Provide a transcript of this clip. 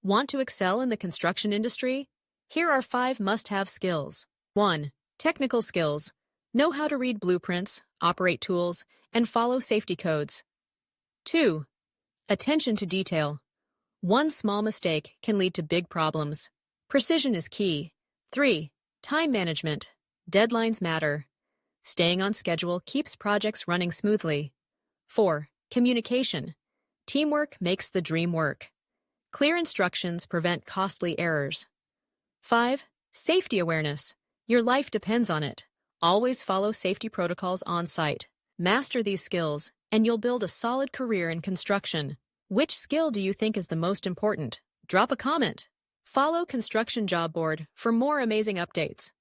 Want to excel in the construction industry? Here are 5 must-have skills. 1. Technical skills. Know how to read blueprints, operate tools, and follow safety codes. 2. Attention to detail. One small mistake can lead to big problems. Precision is key. 3. Time management. Deadlines matter. Staying on schedule keeps projects running smoothly. 4. Communication. Teamwork makes the dream work. Clear instructions prevent costly errors. 5. Safety awareness. Your life depends on it. Always follow safety protocols on site. Master these skills, and you'll build a solid career in construction. Which skill do you think is the most important? Drop a comment. Follow Construction Job Board for more amazing updates.